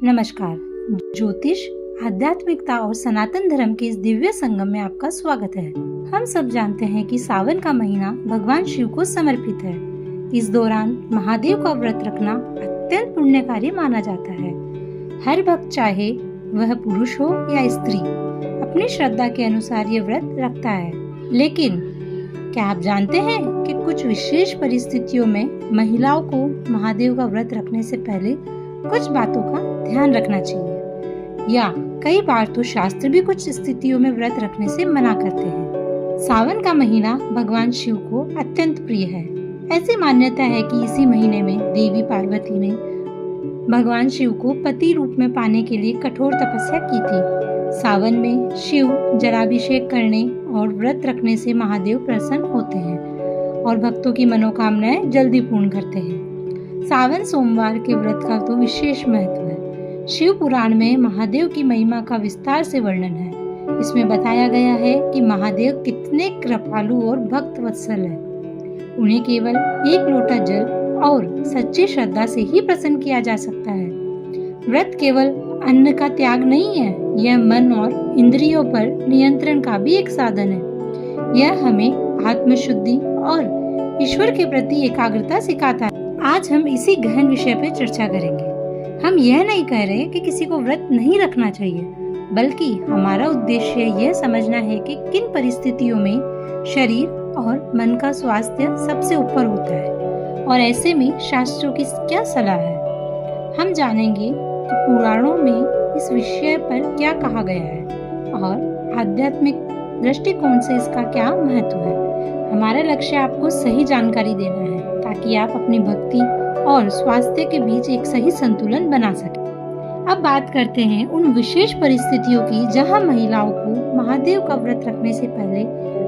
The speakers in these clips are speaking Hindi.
नमस्कार। ज्योतिष, आध्यात्मिकता और सनातन धर्म के इस दिव्य संगम में आपका स्वागत है। हम सब जानते हैं कि सावन का महीना भगवान शिव को समर्पित है। इस दौरान महादेव का व्रत रखना अत्यंत पुण्यकारी माना जाता है। हर भक्त, चाहे वह पुरुष हो या स्त्री, अपनी श्रद्धा के अनुसार ये व्रत रखता है। लेकिन क्या आप जानते हैं कि कुछ विशेष परिस्थितियों में महिलाओं को महादेव का व्रत रखने से पहले कुछ बातों का ध्यान रखना चाहिए, या कई बार तो शास्त्र भी कुछ स्थितियों में व्रत रखने से मना करते हैं। सावन का महीना भगवान शिव को अत्यंत प्रिय है। ऐसी मान्यता है कि इसी महीने में देवी पार्वती ने भगवान शिव को पति रूप में पाने के लिए कठोर तपस्या की थी। सावन में शिव जलाभिषेक करने और व्रत रखने से महादेव प्रसन्न होते हैं और भक्तों की मनोकामनाएं जल्दी पूर्ण करते हैं। सावन सोमवार के व्रत का तो विशेष महत्व है। शिव पुराण में महादेव की महिमा का विस्तार से वर्णन है। इसमें बताया गया है कि महादेव कितने कृपालु और भक्त वत्सल है। उन्हें केवल एक लोटा जल और सच्ची श्रद्धा से ही प्रसन्न किया जा सकता है। व्रत केवल अन्न का त्याग नहीं है, यह मन और इंद्रियों पर नियंत्रण का भी एक साधन है। यह हमें आत्मशुद्धि और ईश्वर के प्रति एकाग्रता सिखाता है। आज हम इसी गहन विषय पर चर्चा करेंगे। हम यह नहीं कह रहे कि किसी को व्रत नहीं रखना चाहिए, बल्कि हमारा उद्देश्य यह समझना है कि किन परिस्थितियों में शरीर और मन का स्वास्थ्य सबसे ऊपर होता है और ऐसे में शास्त्रों की क्या सलाह है। हम जानेंगे कि पुराणों में इस विषय पर क्या कहा गया है और आध्यात्मिक दृष्टिकोण से इसका क्या महत्व है। हमारा लक्ष्य आपको सही जानकारी देना है ताकि आप अपनी भक्ति और स्वास्थ्य के बीच एक सही संतुलन बना सकें। अब बात करते हैं उन विशेष परिस्थितियों की जहां महिलाओं को महादेव का व्रत रखने से पहले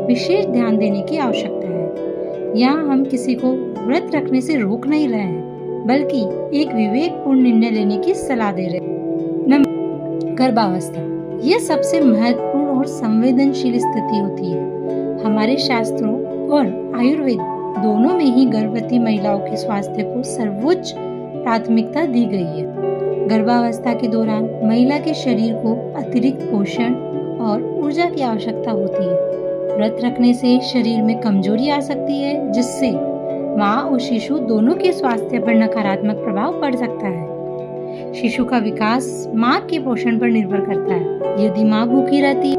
विशेष ध्यान देने की आवश्यकता है। यहाँ हम किसी को व्रत रखने से रोक नहीं रहे हैं, बल्कि एक विवेकपूर्ण निर्णय लेने की सलाह दे रहे हैं। गर्भावस्था, यह सबसे महत्वपूर्ण और संवेदनशील स्थिति होती है। हमारे शास्त्रों और आयुर्वेद दोनों में ही गर्भवती महिलाओं के स्वास्थ्य को सर्वोच्च प्राथमिकता दी गई है। गर्भावस्था के दौरान महिला के शरीर को अतिरिक्त पोषण और ऊर्जा की आवश्यकता होती है। व्रत रखने से शरीर में कमजोरी आ सकती है, जिससे माँ और शिशु दोनों के स्वास्थ्य पर नकारात्मक प्रभाव पड़ सकता है। शिशु का विकास माँ के पोषण पर निर्भर करता है। यदि माँ भूखी रहती है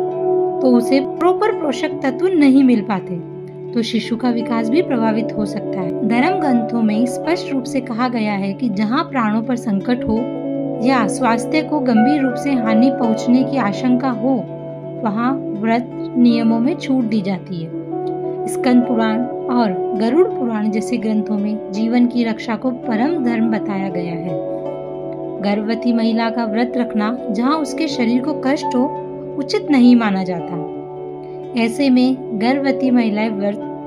तो उसे प्रॉपर पोषक तत्व नहीं मिल पाते, तो शिशु का विकास भी प्रभावित हो सकता है। धर्म ग्रंथों में स्पष्ट रूप से कहा गया है कि जहाँ प्राणों पर संकट हो या स्वास्थ्य को गंभीर रूप से हानि पहुँचने की आशंका हो, वहाँ व्रत नियमों में छूट दी जाती है। स्कंद पुराण और गरुड़ पुराण जैसे ग्रंथों में जीवन की रक्षा को परम धर्म बताया गया है। गर्भवती महिला का व्रत रखना जहाँ उसके शरीर को कष्ट हो, उचित नहीं माना जाता। ऐसे में गर्भवती महिलाएं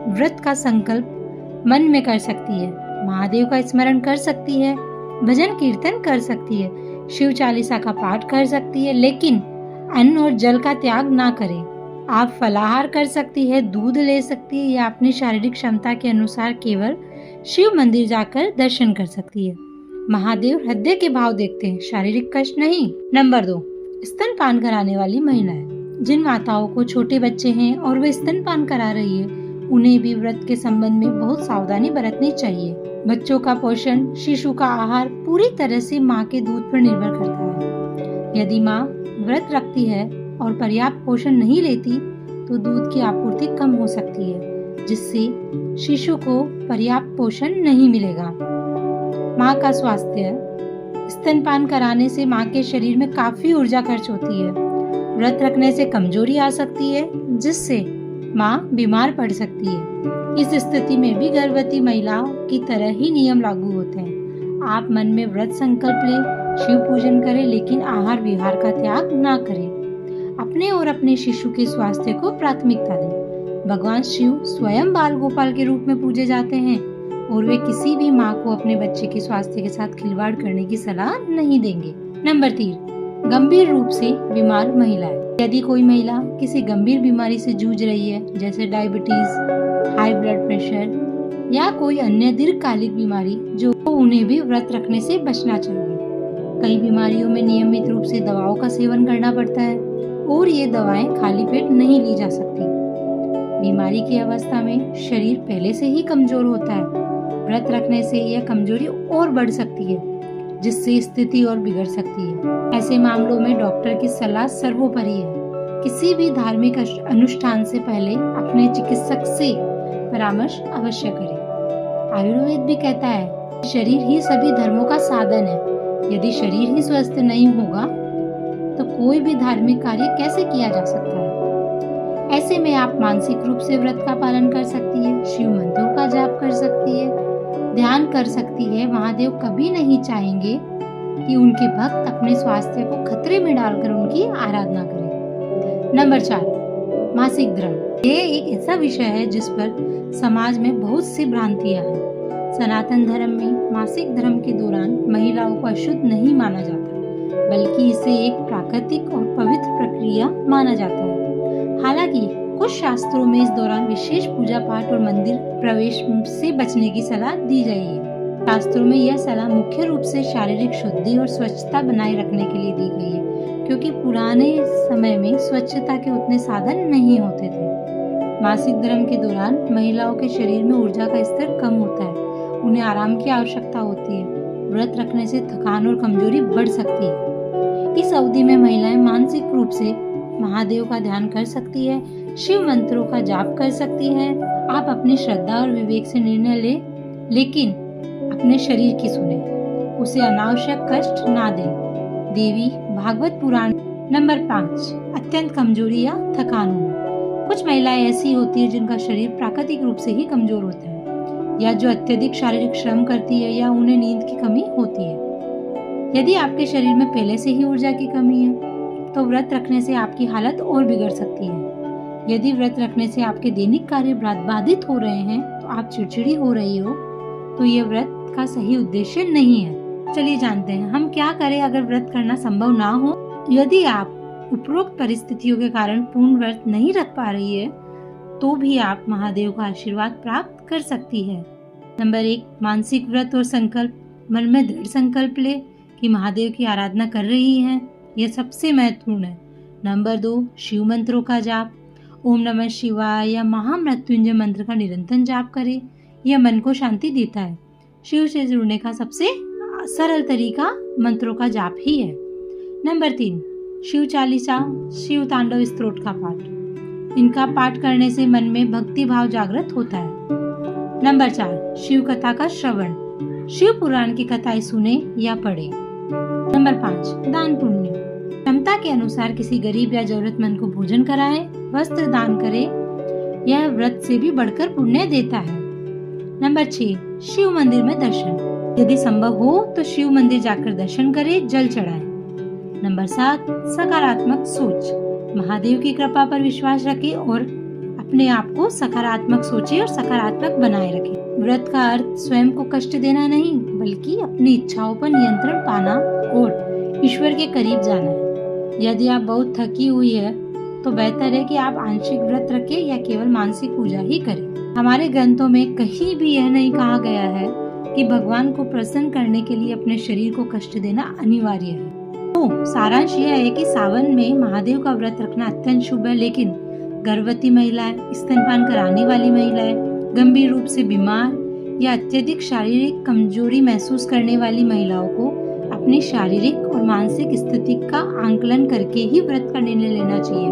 व्रत का संकल्प मन में कर सकती है, महादेव का स्मरण कर सकती है, भजन कीर्तन कर सकती है, शिव चालीसा का पाठ कर सकती है, लेकिन अन्न और जल का त्याग ना करें। आप फलाहार कर सकती है, दूध ले सकती है, या अपनी शारीरिक क्षमता के अनुसार केवल शिव मंदिर जाकर दर्शन कर सकती है। महादेव हृदय के भाव देखते हैं, शारीरिक कष्ट नहीं। नंबर 2, स्तनपान कराने वाली महिलाएं। जिन माताओं को छोटे बच्चे हैं और वे स्तनपान करा रही है, उन्हें भी व्रत के संबंध में बहुत सावधानी बरतनी चाहिए। बच्चों का पोषण, शिशु का आहार पूरी तरह से माँ के दूध पर निर्भर करता है। यदि माँ व्रत रखती है और पर्याप्त पोषण नहीं लेती, तो दूध की आपूर्ति कम हो सकती है, जिससे शिशु को पर्याप्त पोषण नहीं मिलेगा। माँ का स्वास्थ्य, स्तनपान कराने से माँ के शरीर में काफी ऊर्जा खर्च होती है। व्रत रखने से कमजोरी आ सकती है, जिससे माँ बीमार पड़ सकती है। इस स्थिति में भी गर्भवती महिलाओं की तरह ही नियम लागू होते हैं। आप मन में व्रत संकल्प लें, शिव पूजन करें, लेकिन आहार विहार का त्याग ना करें। अपने और अपने शिशु के स्वास्थ्य को प्राथमिकता दें। भगवान शिव स्वयं बाल गोपाल के रूप में पूजे जाते हैं और वे किसी भी माँ को अपने बच्चे के स्वास्थ्य के साथ खिलवाड़ करने की सलाह नहीं देंगे। नंबर 3, गंभीर रूप से बीमार महिलाएं। यदि कोई महिला किसी गंभीर बीमारी से जूझ रही है, जैसे डायबिटीज, हाई ब्लड प्रेशर या कोई अन्य दीर्घकालिक बीमारी, जो उन्हें भी व्रत रखने से बचना चाहिए। कई बीमारियों में नियमित रूप से दवाओं का सेवन करना पड़ता है और ये दवाएं खाली पेट नहीं ली जा सकती। बीमारी की अवस्था में शरीर पहले से ही कमजोर होता है। व्रत रखने से यह कमजोरी और बढ़ सकती है, जिससे स्थिति और बिगड़ सकती है। ऐसे मामलों में डॉक्टर की सलाह सर्वोपरि है। किसी भी धार्मिक अनुष्ठान से पहले अपने चिकित्सक से परामर्श अवश्य करें। आयुर्वेद भी कहता है, शरीर ही सभी धर्मों का साधन है। यदि शरीर ही स्वस्थ नहीं होगा तो कोई भी धार्मिक कार्य कैसे किया जा सकता है। ऐसे में आप मानसिक रूप से व्रत का पालन कर सकती है, शिव मंत्रों का जाप कर सकती है, ध्यान कर सकती है। महादेव कभी नहीं चाहेंगे कि उनके भक्त अपने स्वास्थ्य को खतरे में डालकर उनकी आराधना करें। नंबर 4, मासिक धर्म। ये एक ऐसा विषय है जिस पर समाज में बहुत सी भ्रांतियां हैं। सनातन धर्म में मासिक धर्म के दौरान महिलाओं को अशुद्ध नहीं माना जाता, बल्कि इसे एक प्राकृतिक और पवित्र प्रक्रिया माना जाता है। हालांकि कुछ शास्त्रों में इस दौरान विशेष पूजा पाठ और मंदिर प्रवेश से बचने की सलाह दी गई है। शास्त्रों में यह सलाह मुख्य रूप से शारीरिक शुद्धि और स्वच्छता बनाए रखने के लिए दी गई है, क्योंकि पुराने समय में स्वच्छता के उतने साधन नहीं होते थे। मासिक धर्म के दौरान महिलाओं के शरीर में ऊर्जा का स्तर कम होता है, उन्हें आराम की आवश्यकता होती है। व्रत रखने से थकान और कमजोरी बढ़ सकती है। इस अवधि में महिलाएं मानसिक रूप से महादेव का ध्यान कर सकती है, शिव मंत्रों का जाप कर सकती है। आप अपनी श्रद्धा और विवेक से निर्णय लेकिन अपने शरीर की सुने, उसे अनावश्यक कष्ट ना दें। देवी भागवत पुराण। नंबर 5, अत्यंत कमजोरी या थकान होना। कुछ महिलाएं ऐसी होती है जिनका शरीर प्राकृतिक रूप से ही कमजोर होता है, या जो अत्यधिक शारीरिक श्रम करती है, या उन्हें नींद की कमी होती है। यदि आपके शरीर में पहले से ही ऊर्जा की कमी है तो व्रत रखने से आपकी हालत और बिगड़ सकती है। यदि व्रत रखने से आपके दैनिक कार्य बाधित हो रहे हैं, तो आप चिड़चिड़ी हो रही हो, तो यह व्रत का सही उद्देश्य नहीं है। चलिए जानते हैं हम क्या करें अगर व्रत करना संभव ना हो। यदि आप उपरोक्त परिस्थितियों के कारण पूर्ण व्रत नहीं रख पा रही है, तो भी आप महादेव का आशीर्वाद प्राप्त कर सकती है। नंबर 1, मानसिक व्रत और संकल्प। मन में दृढ़ संकल्प ले कि महादेव की आराधना कर रही है, यह सबसे महत्वपूर्ण है। नंबर 2, शिव मंत्रों का जाप। ओम नमः शिवाय या महामृत्युंजय मंत्र का निरंतर जाप करें। यह मन को शांति देता है। शिव से जुड़ने का सबसे सरल तरीका मंत्रों का जाप ही है। नंबर 3, शिव चालीसा, शिव तांडव स्तोत्र का पाठ। इनका पाठ करने से मन में भक्ति भाव जागृत होता है। नंबर 4, शिव कथा का श्रवण। शिव पुराण की कथाएं सुने या पढ़े। नंबर 5, दान पुण्य। क्षमता के अनुसार किसी गरीब या जरूरतमंद को भोजन कराएं, वस्त्र दान करें। यह व्रत से भी बढ़कर पुण्य देता है। नंबर 6, शिव मंदिर में दर्शन। यदि संभव हो तो शिव मंदिर जाकर दर्शन करें, जल चढ़ाएं। नंबर 7, सकारात्मक सोच। महादेव की कृपा पर विश्वास रखें और अपने आप को सकारात्मक सोचें और सकारात्मक बनाए रखें। व्रत का अर्थ स्वयं को कष्ट देना नहीं, बल्कि अपनी इच्छाओं पर नियंत्रण पाना और ईश्वर के करीब जाना है। यदि आप बहुत थकी हुई है तो बेहतर है कि आप आंशिक व्रत रखें या केवल मानसिक पूजा ही करें। हमारे ग्रंथों में कहीं भी यह नहीं कहा गया है कि भगवान को प्रसन्न करने के लिए अपने शरीर को कष्ट देना अनिवार्य है। तो सारांश यह है कि सावन में महादेव का व्रत रखना अत्यंत शुभ है, लेकिन गर्भवती महिलाएं, स्तनपान कराने वाली महिलाएं, गंभीर रूप से बीमार या अत्यधिक शारीरिक कमजोरी महसूस करने वाली महिलाओं को अपनी शारीरिक और मानसिक स्थिति का आंकलन करके ही व्रत का निर्णय लेना चाहिए।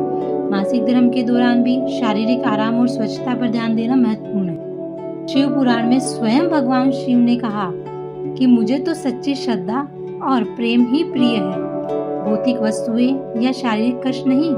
मासिक धर्म के दौरान भी शारीरिक आराम और स्वच्छता पर ध्यान देना महत्वपूर्ण है। शिव पुराण में स्वयं भगवान शिव ने कहा कि मुझे तो सच्ची श्रद्धा और प्रेम ही प्रिय है, भौतिक वस्तुएं या शारीरिक कष्ट नहीं।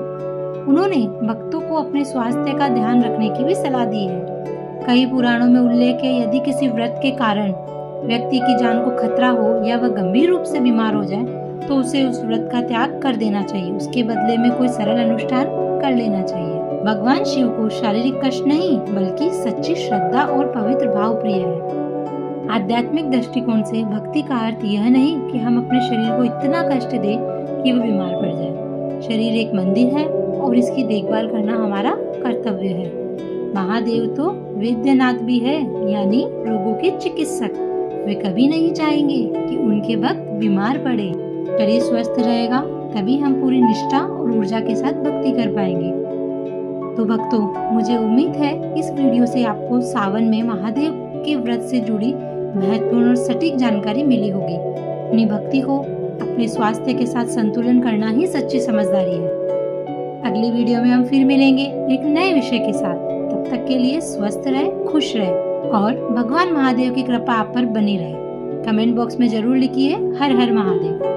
उन्होंने भक्तों को अपने स्वास्थ्य का ध्यान रखने की भी सलाह दी है। कई पुराणों में उल्लेख है, यदि किसी व्रत के कारण व्यक्ति की जान को खतरा हो या वह गंभीर रूप से बीमार हो जाए तो उसे उस व्रत का त्याग कर देना चाहिए। उसके बदले में कोई सरल अनुष्ठान कर लेना चाहिए। भगवान शिव को शारीरिक कष्ट नहीं, बल्कि सच्ची श्रद्धा और पवित्र भाव प्रिय है। आध्यात्मिक दृष्टिकोण से भक्ति का अर्थ यह नहीं कि हम अपने शरीर को इतना कष्ट दें कि वह बीमार पड़ जाए। शरीर एक मंदिर है और इसकी देखभाल करना हमारा कर्तव्य है। महादेव तो वैद्यनाथ भी है, यानी रोगों के चिकित्सक। वे कभी नहीं चाहेंगे कि उनके भक्त बीमार पड़े। शरीर स्वस्थ रहेगा तभी हम पूरी निष्ठा और ऊर्जा के साथ भक्ति कर पाएंगे। तो भक्तों, मुझे उम्मीद है इस वीडियो से आपको सावन में महादेव के व्रत से जुड़ी महत्वपूर्ण और सटीक जानकारी मिली होगी। अपनी भक्ति को अपने स्वास्थ्य के साथ संतुलन करना ही सच्ची समझदारी है। अगली वीडियो में हम फिर मिलेंगे एक नए विषय के साथ। तब तक के लिए स्वस्थ रहे, खुश रहे और भगवान महादेव की कृपा आप पर बनी रहे। कमेंट बॉक्स में जरूर लिखिए हर हर महादेव।